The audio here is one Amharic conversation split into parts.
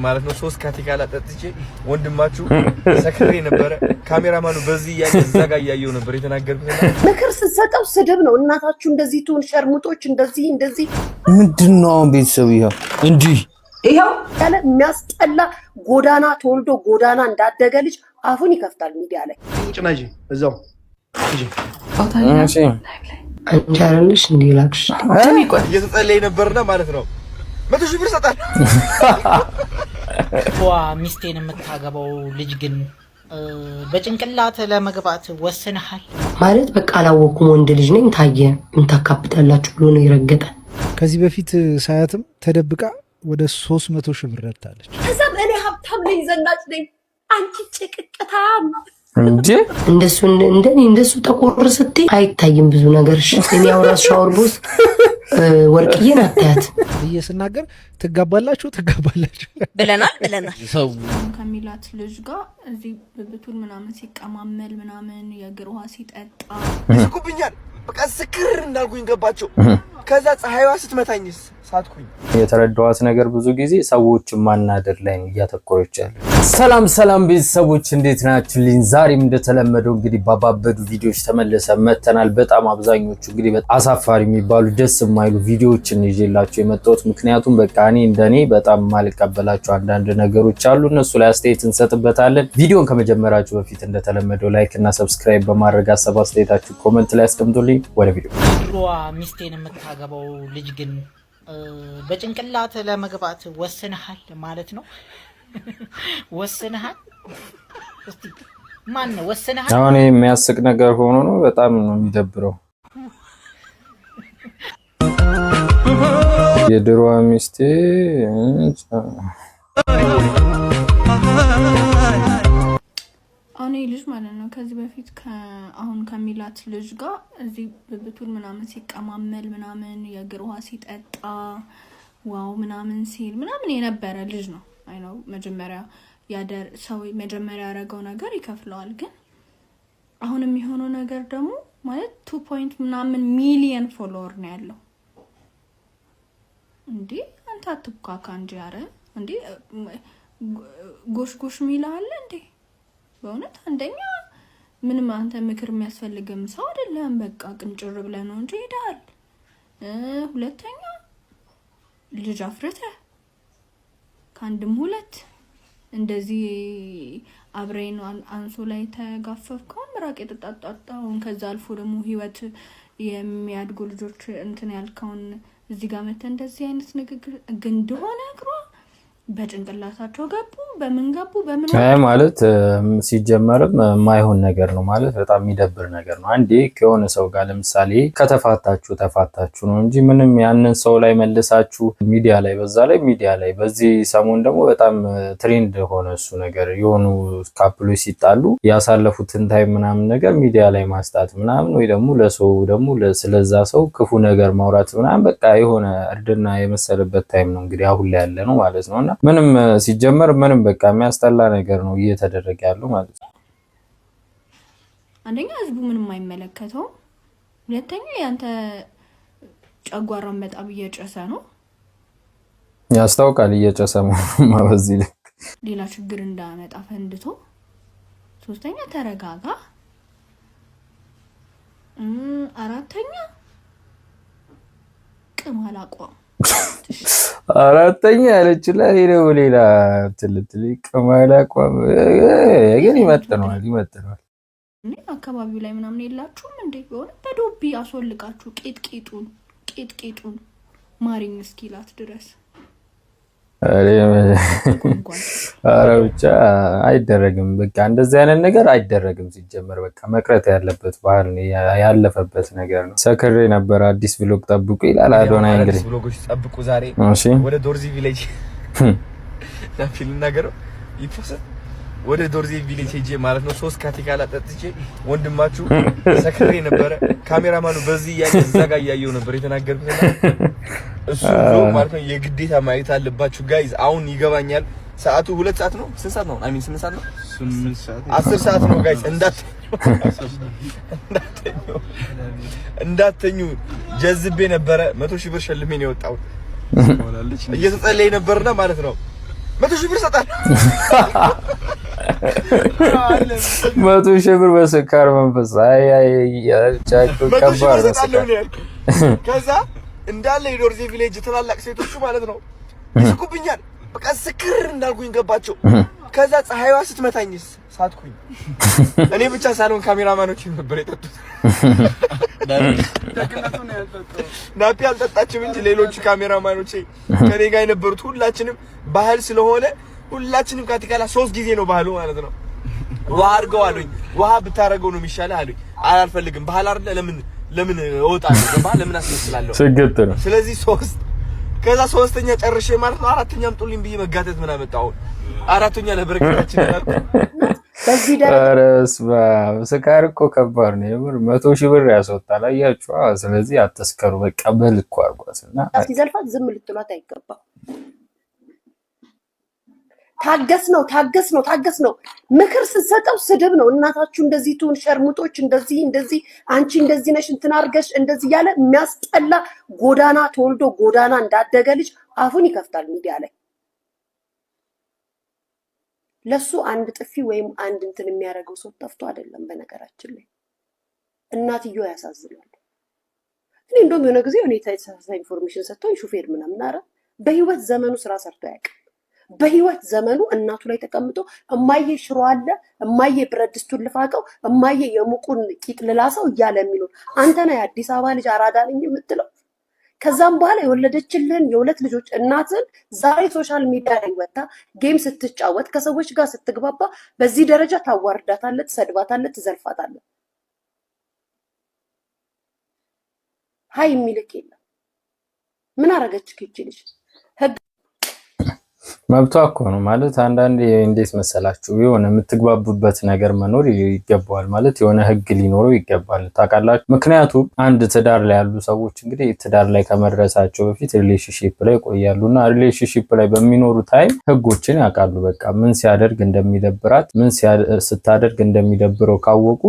ማለት ነው። ሶስት ካቴካላ ጠጥቼ ወንድማችሁ ሰክሬ ነበረ። ካሜራማኑ በዚህ ያየ ዘጋ ያየው ነበር የተናገርኩትና ምክር ስትሰጠው ስድብ ነው። እናታችሁ እንደዚህ ትሁን፣ ሸርሙጦች እንደዚህ ምንድነው ቤተሰብ ይሄው እንዲህ ይሄው ያለ የሚያስጠላ ጎዳና ተወልዶ ጎዳና እንዳደገ ልጅ አፉን ይከፍታል ሚዲያ ላይ። ጭናጂ እዛው እጂ እሺ አንቻለሽ እንዲላክሽ እየተጸለየ ነበርና ማለት ነው። 100,000 ብር ሰጣል። ሚስቴን የምታገባው ልጅ ግን በጭንቅላት ለመግባት ወስነሃል ማለት በቃ አላወኩም። ወንድ ልጅ ነኝ ታየ ምን ታካብታላችሁ ብሎ ነው ይረገጠ። ከዚህ በፊት ሳያትም ተደብቃ ወደ 300,000 ብር ረታለች። ከዛም እኔ ሀብታም ነኝ ዘናጭ ነኝ አንቺ ጭቅቅታም እንዴ እንደሱ ጠቆር ስትይ አይታይም ብዙ ነገር። እኔ አውራስ ሻወር ቦስ ወርቅዬን አታያት እየስናገር ትጋባላችሁ ብለናል። ሰው ከሚላት ልጅ ጋር እዚህ ብብቱን ምናምን ሲቀማመል ምናምን የእግር ውሃ ሲጠጣ ይስቁብኛል። በቃ ስክር እንዳልኩኝ ገባቸው። ከዛ ፀሐይዋ ስትመታኝስ ሳትኩኝ። የተረዳኋት ነገር ብዙ ጊዜ ሰዎች ማናደር ላይ ነው እያተኮረች ያለው። ሰላም ቤተሰቦች እንዴት ናችሁልኝ? ዛሬም እንደተለመደው እንግዲህ ባባበዱ ቪዲዮዎች ተመልሰን መተናል። በጣም አብዛኞቹ እንግዲህ አሳፋሪ የሚባሉ ደስ የማይሉ ቪዲዮዎችን ይዤላችሁ የመጣሁት ምክንያቱም በቃ እኔ እንደኔ በጣም ማልቀበላቸው አንዳንድ ነገሮች አሉ። እነሱ ላይ አስተያየት እንሰጥበታለን። ቪዲዮን ከመጀመራችሁ በፊት እንደተለመደው ላይክ እና ሰብስክራይብ በማድረግ ሀሳብ አስተያየታችሁ ኮሜንት ላይ አስቀምጡልኝ። ወደ ቪዲዮ ሚስቴን የምታገባው ልጅ ግን በጭንቅላት ለመግባት ወስነሃል ማለት ነው። ወስነሃል? እስቲ ማን ነው ወስነሃል? አሁን የሚያስቅ ነገር ሆኖ ነው በጣም ነው የሚደብረው። የድሮዋ ሚስቴ አሁን ልጅ ማለት ነው ከዚህ በፊት አሁን ከሚላት ልጅ ጋር እዚህ ብብቱን ምናምን ሲቀማመል ምናምን የእግር ውሃ ሲጠጣ ዋው ምናምን ሲል ምናምን የነበረ ልጅ ነው። አይ ነው መጀመሪያ መጀመሪያ ያደረገው ነገር ይከፍለዋል። ግን አሁን የሚሆነው ነገር ደግሞ ማለት 2 ምናምን ሚሊየን ፎሎወር ነው ያለው። እንዴ አንተ አትብካካ እንጂ አረ እንዴ ጎሽ ሚላል እንዴ በእውነት አንደኛ ምንም አንተ ምክር የሚያስፈልግም ሰው አይደለም። በቃ ቅንጭር ብለህ ነው እንጂ ሄዳል። ሁለተኛ ልጅ አፍርተህ ከአንድም ሁለት እንደዚህ አብሬን አንሶ ላይ ተጋፈፍከው ምራቅ የተጣጣጣውን ከዛ አልፎ ደግሞ ህይወት የሚያድጉ ልጆች እንትን ያልከውን እዚህ ጋር መተ እንደዚህ አይነት ንግግር ግን እንደሆነ እግሯ በጭንቅላታቸው ገቡ። በምን ማለት ሲጀመርም ማይሆን ነገር ነው ማለት በጣም የሚደብር ነገር ነው። አንዴ ከሆነ ሰው ጋር ለምሳሌ ተፋታችሁ ነው እንጂ ምንም ያንን ሰው ላይ መልሳችሁ ሚዲያ ላይ በዚህ ሰሞን ደግሞ በጣም ትሬንድ ሆነ እሱ ነገር። የሆኑ ካፕሎች ሲጣሉ ያሳለፉትን ታይም ምናምን ነገር ሚዲያ ላይ ማስጣት ምናምን ወይ ደግሞ ለሰው ደግሞ ስለዛ ሰው ክፉ ነገር ማውራት ምናምን በቃ የሆነ እርድና የመሰለበት ታይም ነው እንግዲህ አሁን ላይ ያለ ነው ማለት ነውና ምንም ሲጀመር ምንም በቃ የሚያስጠላ ነገር ነው እየተደረገ ያለው ማለት ነው። አንደኛ ህዝቡ ምንም አይመለከተው፣ ሁለተኛ ያንተ ጨጓራን በጣም እየጨሰ ነው ያስታውቃል። እየጨሰ ማበዚ ሌላ ችግር እንዳመጣ ፈንድቶ፣ ሶስተኛ ተረጋጋ፣ አራተኛ ቅማል አቋም አራተኛ ያለችላ ሌላ ትልትል ቅማል አቋም ግን ይመጥነዋል። እኔ አካባቢው ላይ ምናምን የላችሁም እንዴ? ሆነ በዶቢ አስወልቃችሁ ቄጥቄጡን ማሪኝ እስኪላት ድረስ አረ ብቻ አይደረግም። በቃ እንደዚህ አይነት ነገር አይደረግም። ሲጀመር በቃ መቅረት ያለበት ባህል ያለፈበት ነገር ነው። ሰክሬ ነበር አዲስ ብሎግ ጠብቁ ይላል አዶናይ። እንግዲህ ብሎጎች ጠብቁ ዛሬ ወደ ዶርዚ ቪሌጅ ነገር ይፈሰ ወደ ዶርዚ ቪሌጅ ሄጄ ማለት ነው። 3 ካቴካላ ጠጥቼ ወንድማችሁ ሰክሬ ነበረ። ካሜራማኑ በዚህ ያየ ዘጋ ያየው ነበር የተናገርኩትና እሱ ብሎግ ማለት ነው የግዴታ ማየት አለባችሁ ጋይዝ። አሁን ይገባኛል። ሰዓቱ 2 ሰዓት ነው። ስንት ሰዓት ነው? 8 ሰዓት ነው። 10 ሰዓት ነው ጋይዝ። እንዳትተኙ ጀዝቤ ነበረ። 100,000 ብር ሸልሜ ነው የወጣው። እየተጸለየ ነበርና ማለት ነው 100,000 ብር ሰጣል። 100,000 ብር በስካር መንፈስ አይ ቻቹ ከባድ ነው። ከዛ እንዳለ የዶርዜ ቪሌጅ ትላልቅ ሴቶቹ ማለት ነው ይስቁብኛል። በቃ ስክር እንዳልኩኝ ገባቸው። ከዛ ፀሐይዋ ስትመታኝስ ሳትኩኝ። እኔ ብቻ ሳልሆን ካሜራማኖች ነበር የጠጡት። ናፒ አልጠጣችም እንጂ ሌሎቹ ካሜራማኖች ከኔ ጋር የነበሩት ሁላችንም ባህል ስለሆነ ሁላችንም ካቲካላ 3 ጊዜ ነው ባህሉ ማለት ነው። ውሃ አድርገው አሉኝ። ውሃ ብታረገው ነው የሚሻለው አሉኝ። አልፈልግም ባህል አይደለ ለምን እወጣለሁ ገባ ለምን አስመስላለሁ ስግጥ ነው። ስለዚህ 3 ከዛ 3ኛ ጨርሼ ማለት ነው 4ኛም ጡልኝ ብዬ መጋተት ምን አመጣው? 4ኛ ለበረከታችን ይላል። በዚህ ደረጃ ስካር እኮ ከባድ ነው የምር 100,000 ብር ያስወጣል። አያችሁ። ስለዚህ አትስከሩ በቃ በልኩ አርጓስና ሲዘልፋት ዝም ልትሏት አይገባም። ታገስ ነው ምክር ስትሰጠው ስድብ ነው። እናታችሁ እንደዚህ ትሁን ሸርሙጦች እንደዚህ አንቺ እንደዚህ ነሽ እንትን አርገሽ እንደዚህ ያለ የሚያስጠላ ጎዳና ተወልዶ ጎዳና እንዳደገ ልጅ አፉን ይከፍታል ሚዲያ ላይ። ለሱ አንድ ጥፊ ወይም አንድ እንትን የሚያደርገው ሰው ጠፍቶ አይደለም። በነገራችን ላይ እናትየው ያሳዝናል። እኔ እንደውም የሆነ ጊዜ ሁኔታ የተሳሳተ ኢንፎርሜሽን ሰጥቶኝ ሹፌር ምናምን አረ በህይወት ዘመኑ ስራ ሰርቶ ያውቃል። በህይወት ዘመኑ እናቱ ላይ ተቀምጦ እማዬ ሽሮ አለ እማዬ ብረት ድስቱን ልፋቀው እማዬ የሙቁን ቂጥ ልላሰው እያለ የሚለው አንተ ነህ የአዲስ አበባ ልጅ አራዳ ነኝ የምትለው። ከዛም በኋላ የወለደችልህን የሁለት ልጆች እናትን ዛሬ ሶሻል ሚዲያ ላይ ወጣ ጌም ስትጫወት ከሰዎች ጋር ስትግባባ በዚህ ደረጃ ታዋርዳታለህ፣ ትሰድባታለህ፣ ትዘልፋታለህ። ሃይ የሚልክ የለም። ምን አረገች ይቺ ልጅ? መብቷ እኮ ነው ማለት አንዳንዴ እንዴት መሰላችሁ የሆነ የምትግባቡበት ነገር መኖር ይገባዋል። ማለት የሆነ ህግ ሊኖረው ይገባል ታውቃላችሁ። ምክንያቱም አንድ ትዳር ላይ ያሉ ሰዎች እንግዲህ ትዳር ላይ ከመድረሳቸው በፊት ሪሌሽንሺፕ ላይ ቆያሉና ሪሌሽንሺፕ ላይ በሚኖሩ ታይም ህጎችን ያውቃሉ። በቃ ምን ሲያደርግ እንደሚደብራት ምን ስታደርግ እንደሚደብረው ካወቁ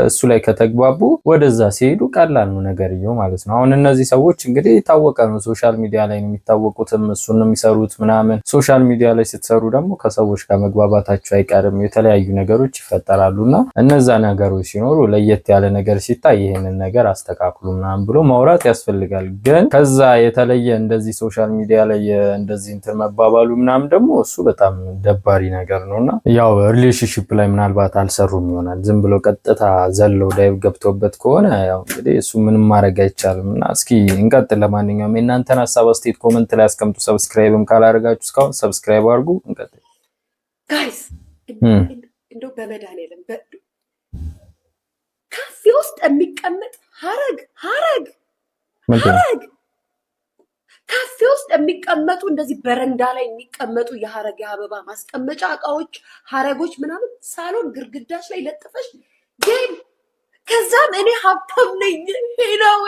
እሱ ላይ ከተግባቡ ወደዛ ሲሄዱ ቀላል ነው ነገርየው ማለት ነው። አሁን እነዚህ ሰዎች እንግዲህ የታወቀ ነው ሶሻል ሚዲያ ላይ ነው የሚታወቁትም እሱን ነው የሚሰሩት ምናምን። ሶሻል ሚዲያ ላይ ስትሰሩ ደግሞ ከሰዎች ጋር መግባባታቸው አይቀርም፣ የተለያዩ ነገሮች ይፈጠራሉና እነዛ ነገሮች ሲኖሩ ለየት ያለ ነገር ሲታይ ይሄንን ነገር አስተካክሉ ምናምን ብሎ ማውራት ያስፈልጋል። ግን ከዛ የተለየ እንደዚህ ሶሻል ሚዲያ ላይ እንደዚህ እንትን መባባሉ ምናምን ደግሞ እሱ በጣም ደባሪ ነገር ነውና ያው ሪሌሽንሺፕ ላይ ምናልባት አልሰሩም ይሆናል። ዝም ብሎ ቀጥታ ዘለው ዳይቭ ገብቶበት ከሆነ ያው እንግዲህ እሱ ምንም ማድረግ አይቻልምና እስኪ እንቀጥል። ለማንኛውም የእናንተን ሀሳብ አስተያየት ኮሜንት ላይ አስቀምጡ። ሰብስክራይብም ካላደረጋችሁ እስካሁን ሰብስክራይብ አድርጉ። እንቀጥል ጋይስ። እንደው በመድኃኒዓለም ካፌ ውስጥ የሚቀመጥ ሀረግ ካፌ ውስጥ የሚቀመጡ እንደዚህ በረንዳ ላይ የሚቀመጡ የሀረግ የአበባ ማስቀመጫ እቃዎች ሀረጎች ምናምን ሳሎን ግርግዳሽ ላይ ለጥፈሽ ጌም። ከዛም እኔ ሀብታም ነኝ ሄናው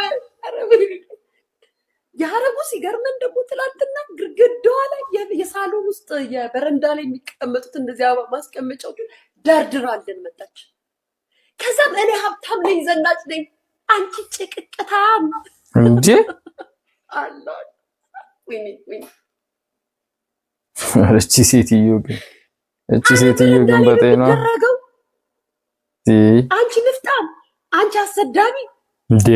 የሀረጉ ሲገርመን ደግሞ ትላንትና ግርግዳዋ ላይ የሳሎን ውስጥ የበረንዳ ላይ የሚቀመጡት እንደዚህ አበባ ማስቀመጫዎች ደርድራልን መጣች። ከዛም እኔ ሀብታም ነኝ ዘናጭ ነኝ አንቺ ጭቅቅታም እንጂ አላህ እቺ ሴትዮ ግን በጤና አንቺ ንፍጣም አንቺ አሰዳቢ እንዴ!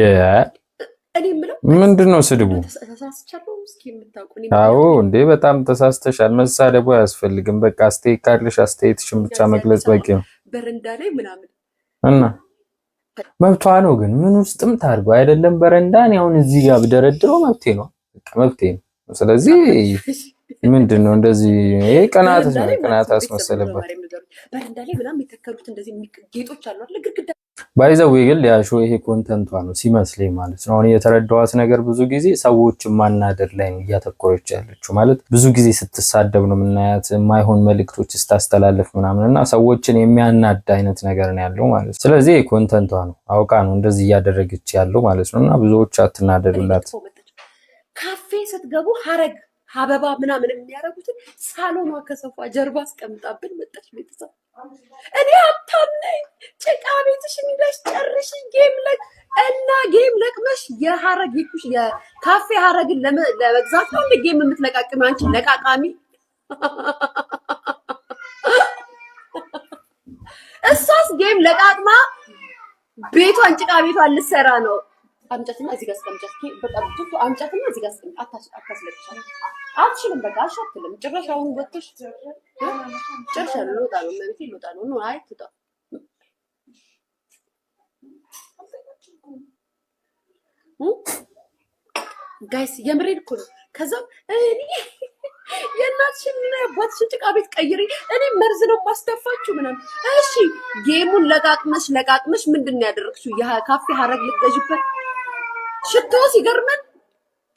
እኔ ምለው ምንድነው ስድቡ? ተሳስቻለሁ። እስኪ የምታውቁ አዎ እንዴ በጣም ተሳስተሻል። መሳደቡ አያስፈልግም። በቃ አስተያየት ካለሽ አስተያየትሽን ብቻ መግለጽ በቂ ነው። በረንዳ ላይ ምናምን እና መብቷ ነው። ግን ምን ውስጥም ታርጎ አይደለም በረንዳን አሁን እዚህ ጋር ብደረድረው መብቴ ነው። በቃ መብቴ ነው። ስለዚህ ምንድነው እንደዚህ ቅናት አስመሰለበት። በረንዳ ላይ ምናምን የተከሉት እንደዚህ ጌጦች አሉ አይደል? ግድግዳ ባይዘው ግን ሊያሾ ይሄ ኮንተንቷ ነው ሲመስለኝ ማለት ነው። አሁን የተረዳዋት ነገር ብዙ ጊዜ ሰዎችን ማናደር ላይ ነው እያተኮረች ያለችው። ማለት ብዙ ጊዜ ስትሳደብ ነው የምናያት፣ የማይሆን መልእክቶች ስታስተላልፍ ምናምንና ሰዎችን የሚያናድ አይነት ነገር ነው ያለው ማለት ነው። ስለዚህ ኮንተንቷ ነው አውቃ ነው እንደዚህ እያደረገች ያለው ማለት ነውና ብዙዎች አትናደዱላት። ካፌ ስትገቡ ሀረግ አበባ ምናምን የሚያረጉትን ሳሎኗ ከሶፋ ጀርባ አስቀምጣብን መጣች። ቤተሰብ እኔ ሀብታም ነኝ ጭቃ ቤትሽን ይዘሽ ጨርሽ ጌም ለቅመሽ የካፌ ሀረግን ለመግዛት ነው እንደ ጌም የምትለቃቅሚ አንቺ ለቃቃሚ እሷስ ጌም ለቃቅማ ቤቷን ጭቃ ቤቷን ልትሰራ ነው። አምጫትና እዚህ ጋር አስቀምጫት። በቃ ብዙ አምጫትና እዚህ ጋር አስቀምጫት። አታስለቅሻት። አትችልም። በቃ አሻትልም። ጭራሽ አሁን ወጥተሽ ጭራሽ ልወጣ ነው ማለት ልወጣ ነው ነው። አይ ትጣ ጋይስ የምሬን እኮ ነው። ከዛ እኔ የእናትሽን እና የአባትሽን ጭቃ ቤት ቀይሪ፣ እኔ መርዝ ነው ማስተፋችሁ ምናምን። እሺ ጌሙን ለቃቅመሽ ምንድን ነው ያደረግሽው? የካፌ ሀረግ ልትገዥበት ሽቶ ሲገርመን።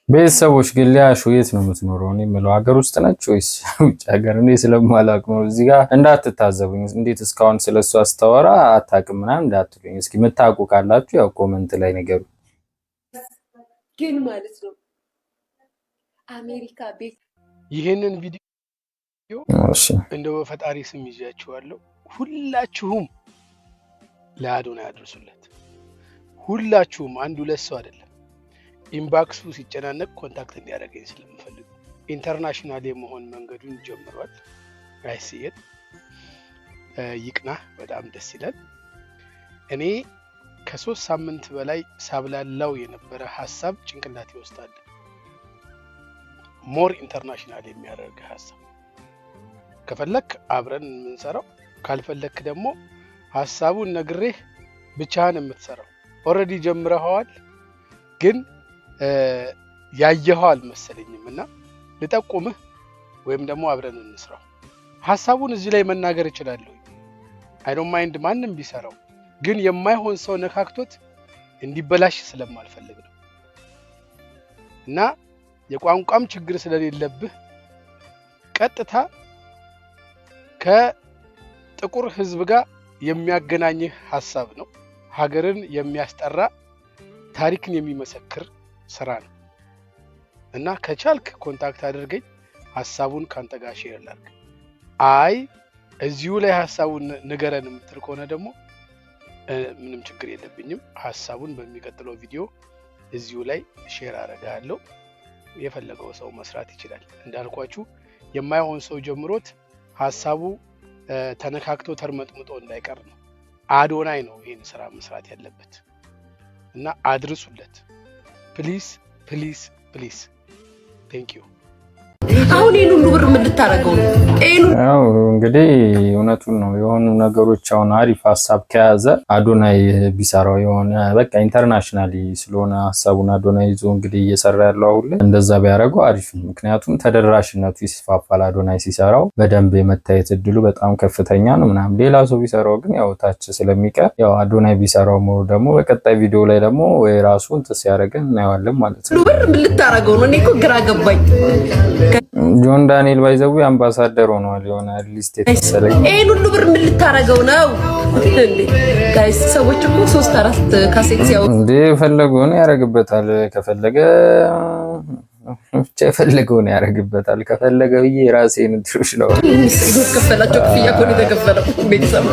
ቤተሰቦች ግን ሊያሹ የት ነው የምትኖረው? እኔ የምለው ሀገር ውስጥ ነች ወይስ ውጭ ሀገር? እኔ ስለማላውቅ ነው። እዚህ ጋር እንዳትታዘቡኝ። እንዴት እስካሁን ስለሷ አስተወራ አታውቅም ምናምን እንዳትሉኝ። እስኪ የምታውቁ ካላችሁ ያው ኮመንት ላይ ንገሩ። ግን ማለት ነው አሜሪካ ቤት ይሄንን ቪዲዮ እንደው በፈጣሪ ስም ይዣችኋለሁ። ሁላችሁም ለአዶናይ አድርሱለት። ሁላችሁም አንድ ሁለት ሰው አይደለም። ኢንባክሱ ሲጨናነቅ ኮንታክት እንዲያደርገኝ ስለምፈልግ ኢንተርናሽናል የመሆን መንገዱን ጀምሯል። ጋይስዬ ይቅና፣ በጣም ደስ ይላል። እኔ ከ3 ሳምንት በላይ ሳብላላው የነበረ ሐሳብ ጭንቅላቴ ይወስዳል። ሞር ኢንተርናሽናል የሚያደርግ ሐሳብ ከፈለክ አብረን የምንሰራው፣ ካልፈለክ ደግሞ ሐሳቡን ነግሬህ ብቻህን የምትሰራው። ኦልሬዲ ጀምረኸዋል ግን ያየኸው አልመሰለኝም እና ልጠቁምህ ወይም ደግሞ አብረን እንስራው። ሐሳቡን እዚህ ላይ መናገር እችላለሁ። አይ ዶንት ማይንድ ማንንም ቢሰራው፣ ግን የማይሆን ሰው ነካክቶት እንዲበላሽ ስለማልፈልግ ነው እና የቋንቋም ችግር ስለሌለብህ ቀጥታ ከጥቁር ሕዝብ ጋር የሚያገናኝህ ሐሳብ ነው። ሀገርን የሚያስጠራ ታሪክን የሚመሰክር ስራ ነው እና ከቻልክ ኮንታክት አድርገኝ። ሐሳቡን ካንተ ጋር ሼር ላድርግ። አይ እዚሁ ላይ ሐሳቡን ንገረን የምትል ከሆነ ደግሞ ምንም ችግር የለብኝም። ሐሳቡን በሚቀጥለው ቪዲዮ እዚሁ ላይ ሼር አደርጋለሁ። የፈለገው ሰው መስራት ይችላል። እንዳልኳችሁ የማይሆን ሰው ጀምሮት ሐሳቡ ተነካክቶ ተርመጥምጦ እንዳይቀር ነው። አዶናይ ነው ይሄን ስራ መስራት ያለበት እና አድርሱለት ፕሊዝ ፕሊዝ ፕሊዝ። ቴንክ ዩ። አሁን ይሄን ሁሉ ብር ምን ልታረገው ነው? ያው እንግዲህ እውነቱን ነው። የሆኑ ነገሮች አሁን አሪፍ ሐሳብ ከያዘ አዶናይ ቢሰራው የሆነ በቃ ኢንተርናሽናሊ ስለሆነ ሐሳቡን አዶናይ ይዞ እንግዲህ እየሰራ ያለው አሁን ላይ እንደዛ ቢያደርገው አሪፍ ነው። ምክንያቱም ተደራሽነቱ ይስፋፋል። አዶናይ ሲሰራው በደንብ የመታየት እድሉ በጣም ከፍተኛ ነው ምናምን። ሌላ ሰው ቢሰራው ግን ያው ታች ስለሚቀር ያው አዶናይ ቢሰራው ሞር ደግሞ በቀጣይ ቪዲዮ ላይ ደግሞ ወይ ራሱን ያደርገን እናየዋለን ማለት ነው። ብር ምን ልታረገው ነው? እኔ እኮ ግራ ገባኝ። ጆን ዳንኤል ባይዘው አምባሳደር ሆኗል። የሆነ ሊስት የተሰለኝ ይሄን ሁሉ ብር ምን ልታረገው ነው? ጋይስ ሰዎች እኮ 3-4 ካሴት ሲያወጡ እንዴ ፈለገውን ያረግበታል። ከፈለገ ብቻ የፈለገውን ያረግበታል። ከፈለገ ብዬ ራሴን ድርሽ ነው ከፈላቸው ክፍያ እኮ ነው የተከፈለው። ቤተሰብ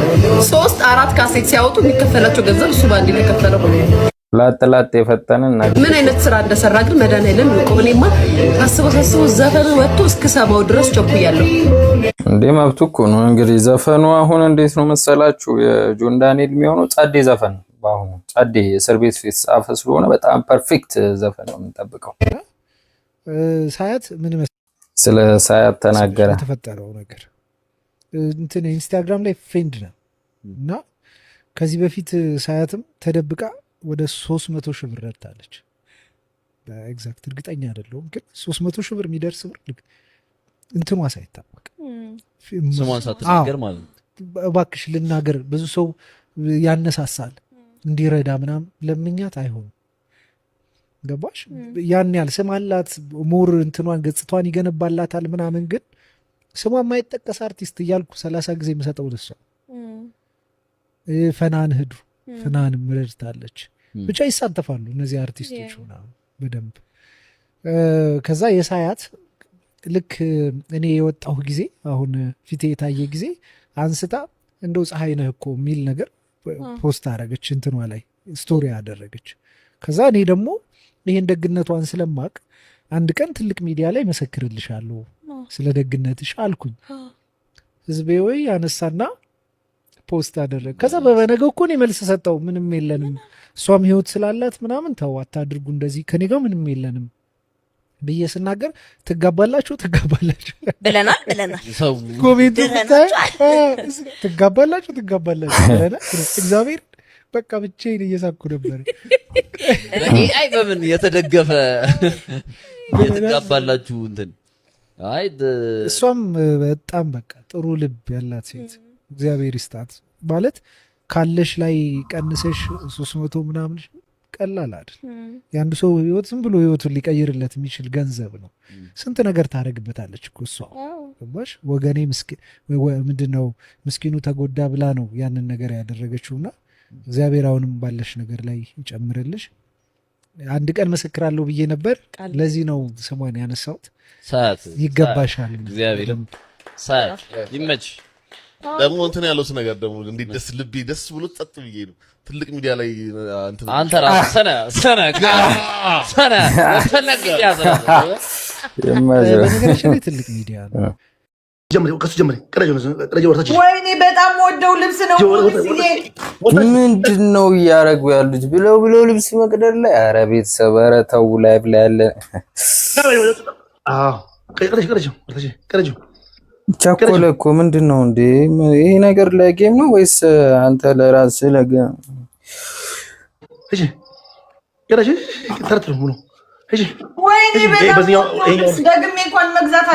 3-4 ካሴት ሲያወጡ የሚከፈላቸው ገንዘብ እሱ ባንድ የተከፈለው። ላጥ የፈጠነና ምን አይነት ስራ እንደሰራ ግን መድኃኒዓለም ይቆም። እኔማ ሳስበው ዘፈኑ ወጥቶ እስክሰማው ድረስ ቸኩያለሁ። እንዴ መብቱ እኮ ነው። እንግዲህ ዘፈኑ አሁን እንዴት ነው መሰላችሁ? የጆን ዳንኤል የሚሆነው ጸዴ ዘፈን ነው። በአሁኑ ጸዴ እስር ቤት የተጻፈ ስለሆነ በጣም ፐርፌክት ዘፈን ነው የምንጠብቀው። ሳያት ምን ስለ ሳያት ተናገረ የተፈጠረው ነገር እንትን ኢንስታግራም ላይ ፍሬንድ ነው እና ከዚህ በፊት ሳያትም ተደብቃ ወደ 300 ሺህ ብር ረድታለች። በኤግዛክት እርግጠኛ አይደለሁም ግን 300 ሺህ ብር የሚደርስ ብር እንትኗ ሳይታወቅ ስሟን ሳትናገር ማለት ነው። እባክሽ ልናገር፣ ብዙ ሰው ያነሳሳል እንዲረዳ ምናምን ለምኛት አይሆንም። ገባሽ? ያን ያህል ስም አላት፣ ሞር እንትኗን ገጽቷን ይገነባላታል ምናምን፣ ግን ስሟ የማይጠቀስ አርቲስት እያልኩ 30 ጊዜ የምሰጠው ደሷ ፈናን ህዱ ፍናንም ረድታለች። ብቻ ይሳተፋሉ እነዚህ አርቲስቶች ምናምን በደንብ። ከዛ የሳያት ልክ እኔ የወጣሁ ጊዜ አሁን ፊቴ የታየ ጊዜ አንስታ እንደው ፀሐይ ነህ እኮ የሚል ነገር ፖስት አደረገች፣ እንትኗ ላይ ስቶሪ አደረገች። ከዛ እኔ ደግሞ ይሄን ደግነቷን ስለማቅ አንድ ቀን ትልቅ ሚዲያ ላይ መሰክርልሻለሁ ስለ ደግነትሽ አልኩኝ። ህዝቤ ወይ ያነሳና ፖስት አደረገ። ከዛ በበነገው እኮ እኔ መልስ ሰጠው። ምንም የለንም እሷም ህይወት ስላላት ምናምን ተው አታድርጉ እንደዚህ ከኔ ጋር ምንም የለንም ብዬ ስናገር ትጋባላችሁ ብለናል ኮሜንቱ ትጋባላችሁ ብለናል። እግዚአብሔር በቃ ብቻዬን እየሳኩ ነበር። አይ በምን የተደገፈ ትጋባላችሁ እንትን አይ እሷም በጣም በቃ ጥሩ ልብ ያላት ሴት እግዚአብሔር ይስጣት። ማለት ካለሽ ላይ ቀንሰሽ 300 ምናምን ቀላል አይደል? የአንድ ሰው ህይወት ዝም ብሎ ህይወቱን ሊቀይርለት የሚችል ገንዘብ ነው። ስንት ነገር ታደርግበታለች እኮ እሷ ገባሽ? ወገኔ ምንድነው ምስኪኑ ተጎዳ ብላ ነው ያንን ነገር ያደረገችውና እግዚአብሔር አሁንም ባለሽ ነገር ላይ ይጨምርልሽ። አንድ ቀን መሰክራለሁ ብዬ ነበር። ለዚህ ነው ስሟን ያነሳሁት። ሰዓት ይገባሻል። እግዚአብሔር ሰዓት ይመች። ደግሞ እንትን ያለው ነገር ደግሞ እንዴት ደስ ልቤ ደስ ብሎ ጸጥ ብዬ ነው ትልቅ ሚዲያ ላይ እንትን አንተ ራስህ ሰነ በነገራችን ላይ ትልቅ ሚዲያ ነው። ወይኔ በጣም ወደው ልብስ ነው። ምንድን ነው እያደረጉ ያሉት? ብለው ልብስ መቅደር ላይ ኧረ ቤተሰብ ኧረ ተው ላይ ብላ ያለ ቸኮለ እኮ ምንድን ነው እንዴ? ይሄ ነገር ለጌም ነው ወይስ አንተ ለራስህ ለጌም? ወይኔ ደግሜ እንኳን መግዛት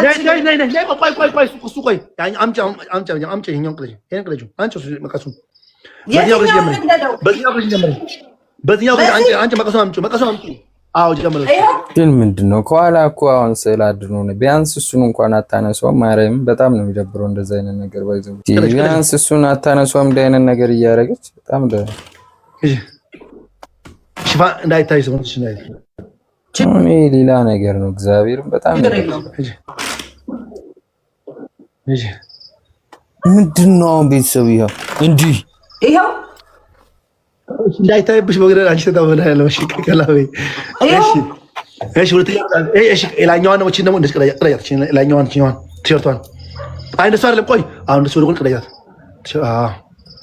ግን ምንድን ነው ከኋላ እኮ አሁን ስዕል አድኖ ነው። ቢያንስ እሱን እንኳን አታነሷም። ማርያም በጣም ነው የሚደብረው እንደዛ አይነት ነገር ባይዘው። ቢያንስ እሱን አታነሷም። እንደ አይነት ነገር እያደረገች በጣም እንዳይታይ ሰው ሌላ ነገር ነው። እግዚአብሔር በጣም ምንድን ነው አሁን ቤተሰብ ይኸው እንዲህ ይኸው እንዳይታይብሽ በግራ አንቺ ተታበላ ያለው እሺ ከላቤ እሺ ሁለተኛ እሺ ላኛዋን ነው እቺ ደግሞ እንደዚህ ቀለያት እቺ ላኛዋን ቲሸርቷን አይ እንደሱ አይደለም። ቆይ አሁን እንደሱ ወደ ቀለያት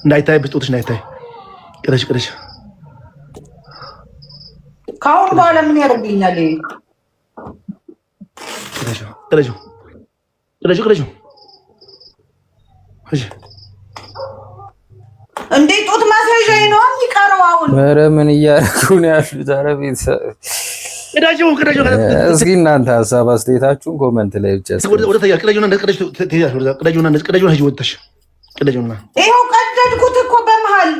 እንዳይታይብሽ ጡትሽ እንዳይታይ ቀለሽ ካሁን በኋላ ምን ያደርግልኛል? ቀለሽ እሺ እንዴ ጡት ማስያዣ ነው የሚቀረው አሁን። ኧረ ምን እያደረጉ ነው ያሉት? ኧረ ቤተሰብ እስኪ እናንተ ሀሳብ አስተያየታችሁን ኮመንት ላይ ብቻ ይኸው ቀደድኩት እኮ በመሀል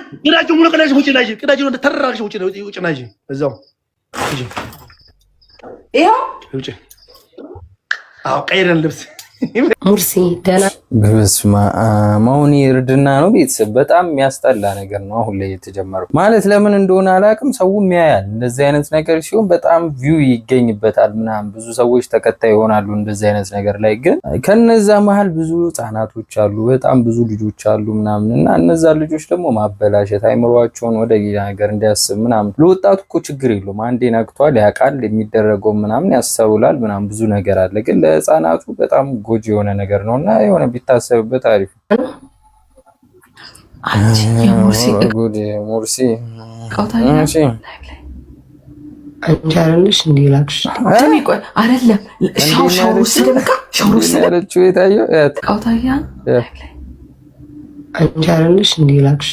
ይኸው ቀይረን ልብስ ሙርሲ ደህና በስመ አብ አሁን እርድና ነው ቤተሰብ። በጣም የሚያስጠላ ነገር ነው አሁን ላይ የተጀመረው። ማለት ለምን እንደሆነ አላውቅም። ሰውም ያያል እንደዚህ አይነት ነገር ሲሆን በጣም ቪው ይገኝበታል ምናምን፣ ብዙ ሰዎች ተከታይ ይሆናሉ እንደዚህ አይነት ነገር ላይ። ግን ከነዛ መሀል ብዙ ህጻናቶች አሉ፣ በጣም ብዙ ልጆች አሉ ምናምን እና እነዛ ልጆች ደግሞ ማበላሸት አይምሯቸውን ወደ ሌላ ነገር እንዲያስብ ምናምን። ለወጣቱ እኮ ችግር የለውም አንዴ ነግቷል፣ ያውቃል የሚደረገው ምናምን ያስተውላል ምናምን ብዙ ነገር አለ። ግን ለህጻናቱ በጣም ጎጂ የሆነ ነገር ነውና የሆነ ቢታሰብበት አሪፍ ነው። ሙርሲ አንቻለሽ እንዴ ላክሽ ቆይ አይደለም ሻውር ወሰደ በቃ ሻውር ወሰደ ያለችው የታየው ቃውታያ አንቻለሽ እንዴ ላክሽ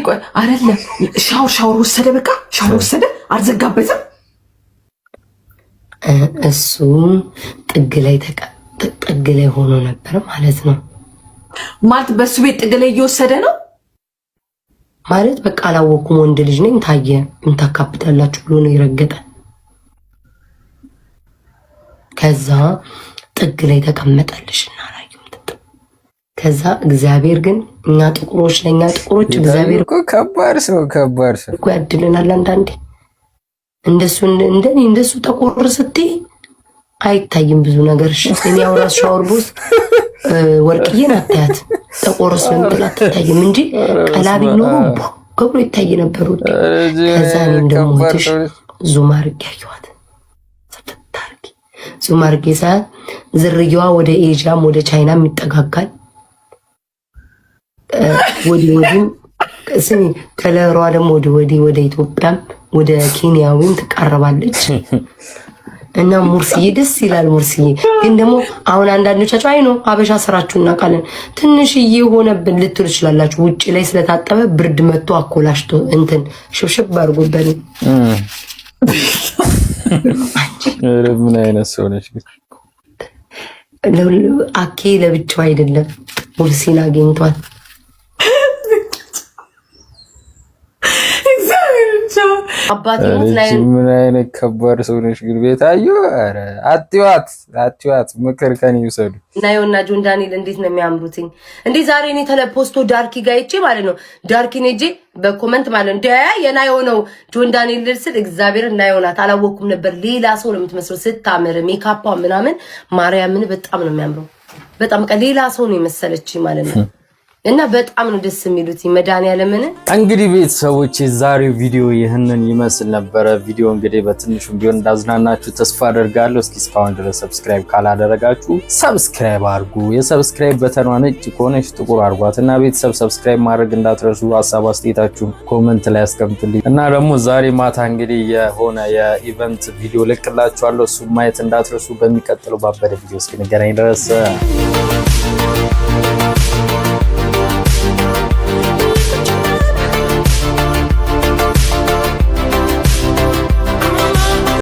ቆይ አይደለም ሻውር ወሰደ በቃ ሻውር ወሰደ አልዘጋበትም። እሱ ጥግ ላይ ሆኖ ነበር ማለት ነው። ማለት በሱ ቤት ጥግ ላይ እየወሰደ ነው ማለት በቃ አላወኩም። ወንድ ልጅ ነኝ ታየ እንታካብታላችሁ ብሎ ነው የረገጠ። ከዛ ጥግ ላይ ተቀመጠልሽና አላየሁም። ከዛ እግዚአብሔር ግን እኛ ጥቁሮች እግዚአብሔር እኮ ከባድ ሰው እኮ ያድልናል። አንዳንዴ እንደሱ ጠቆር ስትይ አይታይም ብዙ ነገር። እሺ እኔ አውራስ ሻወር ቦስ ወርቅዬን አታያት ጠቆር ስለምትል አትታይም እንጂ ቀላቢ ኖሮ ከብሮ ይታይ ነበር። ከዛ እኔ እንደሞትሽ ዙም አድርጌ አየኋት። ሰፍታርኪ ዙም አድርጌ ሳያት ዝርያዋ ወደ ኤዥያም ወደ ቻይናም ይጠጋጋል። ወዲህ ስሚ ከለሯ ደግሞ ወደ ኢትዮጵያም ወደ ኬንያዊም ትቃረባለች። እና ሙርሲዬ ደስ ይላል። ሙርሲዬ ግን ደግሞ አሁን አንዳንዶቻችሁ አይ ነው አበሻ ስራችሁ እናውቃለን ትንሽዬ ሆነብን ልትሉ ትችላላችሁ። ውጪ ላይ ስለታጠበ ብርድ መጥቶ አኮላሽቶ እንትን ሽብሽብ አድርጎበን ምን አይነት ሰው ነሽ? አኬ ለብቻው አይደለም ሙርሲን አግኝቷል። አባቴ ምን አይነት ከባድ ሰው ነሽ ግን ቤታዮ። ኧረ አትዋት ምክር ከኔ ይውሰዱ። ናዮና ጆን ዳንኤል እንዴት ነው የሚያምሩትኝ እንዴ! ዛሬ እኔ ተለፖስቶ ዳርኪ ጋር ይቼ ማለት ነው ዳርኪን ሄጄ በኮመንት ማለት እንደ የናዮ ነው ጆን ዳንኤል ልስል እግዚአብሔር ናዮናት አላወኩም ነበር። ሌላ ሰው ነው የምትመስለው ስታምር ሜካፓ ምናምን ማርያምን በጣም ነው የሚያምረው። በጣም ሌላ ሰው ነው የመሰለች ማለት ነው። እና በጣም ነው ደስ የሚሉት መድኃኒዓለምን። እንግዲህ ቤተሰቦች የዛሬው ቪዲዮ ይህንን ይመስል ነበረ። ቪዲዮ እንግዲህ በትንሹም ቢሆን እንዳዝናናችሁ ተስፋ አደርጋለሁ። እስኪ እስካሁን ድረስ ሰብስክራይብ ካላደረጋችሁ ሰብስክራይብ አድርጉ። የሰብስክራይብ በተኗ ነጭ ከሆነች ጥቁር አድርጓት እና ቤተሰብ ሰብስክራይብ ማድረግ እንዳትረሱ። ሀሳብ አስተያየታችሁን ኮመንት ላይ አስቀምጡልኝ። እና ደግሞ ዛሬ ማታ እንግዲህ የሆነ የኢቨንት ቪዲዮ ልቅላችኋለሁ። እሱ ማየት እንዳትረሱ። በሚቀጥለው ባበደ ቪዲዮ እስክንገናኝ ድረስ